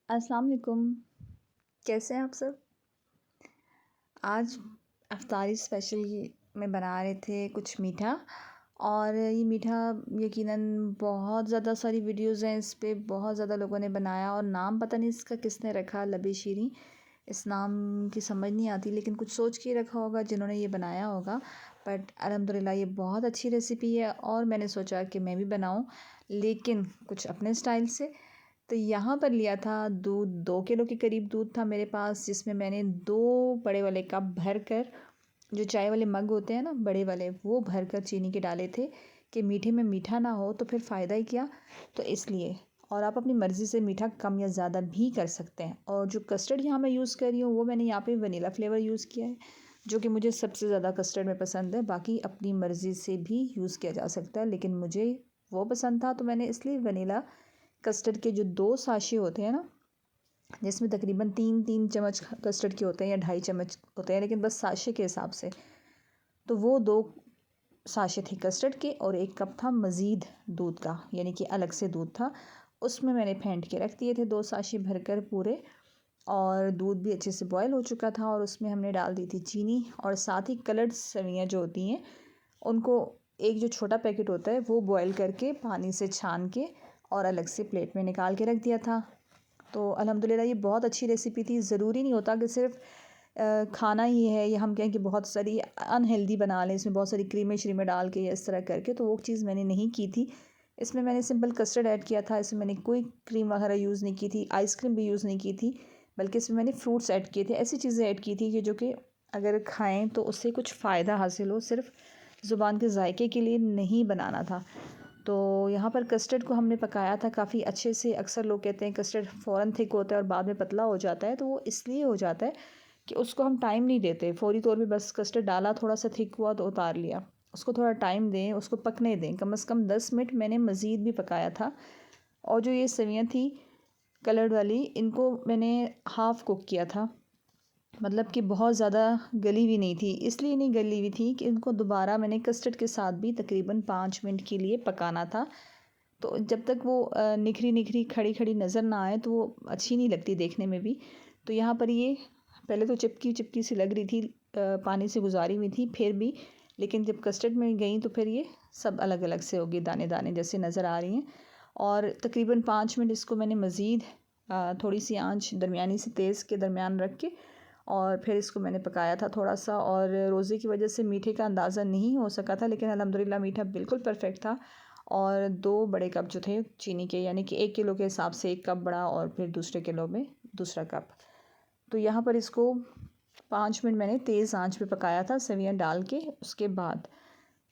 अस्सलाम वालेकुम। कैसे हैं आप सब? आज इफ्तारी स्पेशल में बना रहे थे कुछ मीठा। और ये मीठा यकीनन बहुत ज़्यादा सारी वीडियोज़ हैं इस पे, बहुत ज़्यादा लोगों ने बनाया और नाम पता नहीं इसका किसने रखा, लबे शीरीं। इस नाम की समझ नहीं आती, लेकिन कुछ सोच के रखा होगा जिन्होंने ये बनाया होगा। बट अल्हम्दुलिल्लाह ये बहुत अच्छी रेसिपी है और मैंने सोचा कि मैं भी बनाऊँ, लेकिन कुछ अपने स्टाइल से। तो यहाँ पर लिया था दूध, 2 किलो के करीब दूध था मेरे पास, जिसमें मैंने 2 बड़े वाले कप भर कर, जो चाय वाले मग होते हैं ना बड़े वाले, वो भर कर चीनी के डाले थे कि मीठे में मीठा ना हो तो फिर फ़ायदा ही क्या। तो इसलिए, और आप अपनी मर्ज़ी से मीठा कम या ज़्यादा भी कर सकते हैं। और जो कस्टर्ड यहाँ मैं यूज़ कर रही हूँ वो मैंने यहाँ पे वनीला फ्लेवर यूज़ किया है, जो कि मुझे सबसे ज़्यादा कस्टर्ड में पसंद है। बाकी अपनी मर्ज़ी से भी यूज़ किया जा सकता है, लेकिन मुझे वो पसंद था तो मैंने इसलिए वनीला कस्टर्ड के जो 2 साशे होते हैं ना, जिसमें तकरीबन 3-3 चम्मच कस्टर्ड के होते हैं या 2.5 चम्मच होते हैं, लेकिन बस साशे के हिसाब से, तो वो 2 साशे थे कस्टर्ड के और 1 कप था मज़ीद दूध का, यानी कि अलग से दूध था। उसमें मैंने फेंट के रख दिए थे 2 साशे भरकर पूरे। और दूध भी अच्छे से बॉयल हो चुका था और उसमें हमने डाल दी थी चीनी, और साथ ही कलर्ड सेवइयाँ जो होती हैं उनको, एक जो छोटा पैकेट होता है वो बॉयल करके पानी से छान के और अलग से प्लेट में निकाल के रख दिया था। तो अल्हम्दुलिल्लाह ये बहुत अच्छी रेसिपी थी। ज़रूरी नहीं होता कि सिर्फ खाना ही है, या हम कहें कि बहुत सारी अनहेल्दी बना लें, इसमें बहुत सारी क्रीमें श्रीमें डाल के या इस तरह करके, तो वो चीज़ मैंने नहीं की थी। इसमें मैंने सिंपल कस्टर्ड ऐड किया था, इसमें मैंने कोई क्रीम वगैरह यूज़ नहीं की थी, आइसक्रीम भी यूज़ नहीं की थी, बल्कि इसमें मैंने फ्रूट्स ऐड किए थे। ऐसी चीज़ें ऐड की थी कि जो कि अगर खाएँ तो उससे कुछ फ़ायदा हासिल हो, सिर्फ ज़ुबान के जायके के लिए नहीं बनाना था। तो यहाँ पर कस्टर्ड को हमने पकाया था काफ़ी अच्छे से। अक्सर लोग कहते हैं कस्टर्ड फ़ौरन थिक होता है और बाद में पतला हो जाता है, तो वो इसलिए हो जाता है कि उसको हम टाइम नहीं देते। फ़ौरी तौर पे बस कस्टर्ड डाला, थोड़ा सा थिक हुआ तो उतार लिया। उसको थोड़ा टाइम दें, उसको पकने दें, कम से कम 10 मिनट मैंने मज़ीद भी पकाया था। और जो ये सेवइयाँ थी कलर्ड वाली, इनको मैंने हाफ़ कुक किया था, मतलब कि बहुत ज़्यादा गली हुई नहीं थी। इसलिए नहीं गली हुई थी कि इनको दोबारा मैंने कस्टर्ड के साथ भी तकरीबन 5 मिनट के लिए पकाना था। तो जब तक वो निखरी निखरी खड़ी खड़ी नज़र ना आए तो वो अच्छी नहीं लगती देखने में भी। तो यहाँ पर ये पहले तो चिपकी चिपकी सी लग रही थी, पानी से गुजारी हुई थी फिर भी, लेकिन जब कस्टर्ड में गई तो फिर ये सब अलग अलग से होगी, दाने दाने जैसे नज़र आ रही हैं। और तकरीबन 5 मिनट इसको मैंने मज़ीद थोड़ी सी आंच दरमियानी से तेज़ के दरमियान रख के, और फिर इसको मैंने पकाया था थोड़ा सा। और रोज़े की वजह से मीठे का अंदाज़ा नहीं हो सका था, लेकिन अल्हम्दुलिल्लाह मीठा बिल्कुल परफेक्ट था। और 2 बड़े कप जो थे चीनी के, यानी कि 1 किलो के हिसाब से 1 कप बड़ा और फिर दूसरे किलो में दूसरा कप। तो यहाँ पर इसको 5 मिनट मैंने तेज़ आंच पे पकाया था सेवइयाँ डाल के। उसके बाद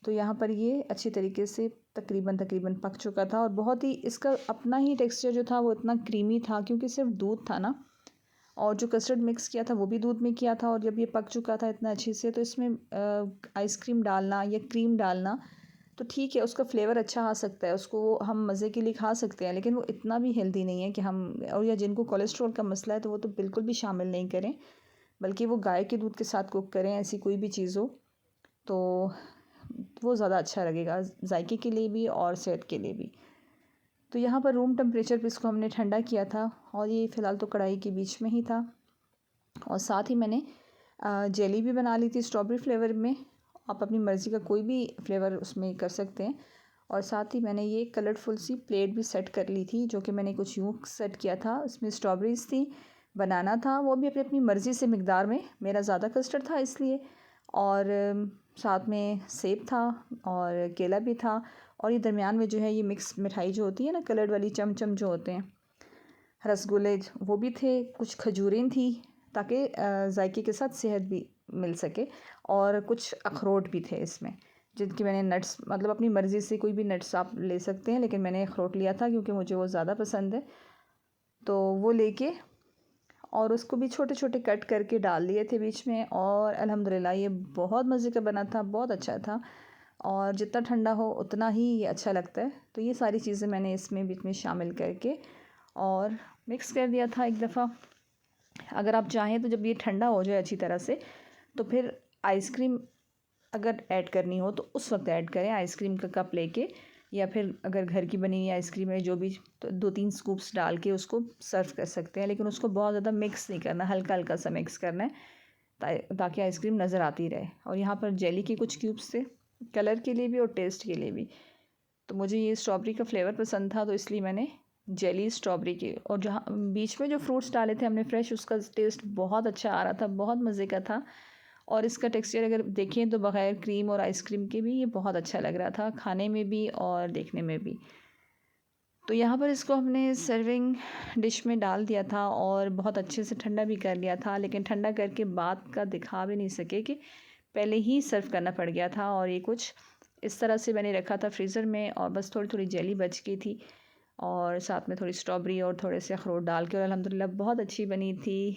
तो यहाँ पर ये अच्छी तरीके से तकरीबन तकरीबन पक चुका था, और बहुत ही इसका अपना ही टेक्सचर जो था वो इतना क्रीमी था, क्योंकि सिर्फ दूध था ना, और जो कस्टर्ड मिक्स किया था वो भी दूध में किया था। और जब ये पक चुका था इतना अच्छे से, तो इसमें आइसक्रीम डालना या क्रीम डालना तो ठीक है, उसका फ्लेवर अच्छा आ सकता है, उसको हम मज़े के लिए खा सकते हैं, लेकिन वो इतना भी हेल्दी नहीं है कि हम, और या जिनको कोलेस्ट्रॉल का मसला है तो वो तो बिल्कुल भी शामिल नहीं करें, बल्कि वो गाय के दूध के साथ कुक करें, ऐसी कोई भी चीज़ हो तो वो ज़्यादा अच्छा लगेगा, जायके के लिए भी और सेहत के लिए भी। तो यहाँ पर रूम टेम्परेचर पे इसको हमने ठंडा किया था, और ये फ़िलहाल तो कढ़ाई के बीच में ही था। और साथ ही मैंने जेली भी बना ली थी स्ट्रॉबेरी फ्लेवर में, आप अपनी मर्ज़ी का कोई भी फ्लेवर उसमें कर सकते हैं। और साथ ही मैंने ये कलरफुल सी प्लेट भी सेट कर ली थी, जो कि मैंने कुछ यूँ सेट किया था। उसमें स्ट्रॉबेरीज़ थी, बनाना था, वो भी अपनी अपनी मर्ज़ी से मिकदार में, मेरा ज़्यादा कस्टर्ड था इसलिए। और साथ में सेब था और केला भी था। और ये दरमियान में जो है ये मिक्स मिठाई जो होती है ना, कलर्ड वाली चमचम जो होते हैं, रसगुल्ले, वो भी थे, कुछ खजूरें थी, ताकि जायके के साथ सेहत भी मिल सके। और कुछ अखरोट भी थे इसमें, जिनकी मैंने नट्स, मतलब अपनी मर्ज़ी से कोई भी नट्स आप ले सकते हैं, लेकिन मैंने अखरोट लिया था क्योंकि मुझे वो ज़्यादा पसंद है। तो वो लेके और उसको भी छोटे छोटे कट करके डाल दिए थे बीच में। और अल्हम्दुलिल्लाह ये बहुत मज़े का बना था, बहुत अच्छा था। और जितना ठंडा हो उतना ही ये अच्छा लगता है। तो ये सारी चीज़ें मैंने इसमें बीच में शामिल करके और मिक्स कर दिया था एक दफ़ा। अगर आप चाहें तो जब ये ठंडा हो जाए अच्छी तरह से, तो फिर आइसक्रीम अगर ऐड करनी हो तो उस वक्त ऐड करें, आइसक्रीम का कप लेके या फिर अगर घर की बनी हुई आइसक्रीम है जो भी, तो 2-3 स्कूप्स डाल के उसको सर्व कर सकते हैं, लेकिन उसको बहुत ज़्यादा मिक्स नहीं करना, हल्का हल्का सा मिक्स करना है ताकि आइसक्रीम नज़र आती रहे। और यहाँ पर जेली के कुछ क्यूब्स थे, कलर के लिए भी और टेस्ट के लिए भी। तो मुझे ये स्ट्रॉबेरी का फ्लेवर पसंद था, तो इसलिए मैंने जेली स्ट्रॉबेरी की, और जहाँ बीच में जो फ्रूट्स डाले थे हमने फ्रेश, उसका टेस्ट बहुत अच्छा आ रहा था, बहुत मज़े का था। और इसका टेक्सचर अगर देखें तो बग़ैर क्रीम और आइसक्रीम के भी ये बहुत अच्छा लग रहा था, खाने में भी और देखने में भी। तो यहाँ पर इसको हमने सर्विंग डिश में डाल दिया था और बहुत अच्छे से ठंडा भी कर लिया था, लेकिन ठंडा करके बाद का दिखा भी नहीं सके कि पहले ही सर्व करना पड़ गया था। और ये कुछ इस तरह से मैंने रखा था फ्रीज़र में, और बस थोड़ी थोड़ी जेली बच गई थी और साथ में थोड़ी स्ट्रॉबेरी और थोड़े से अखरोट डाल के, और अल्हम्दुलिल्लाह बहुत अच्छी बनी थी।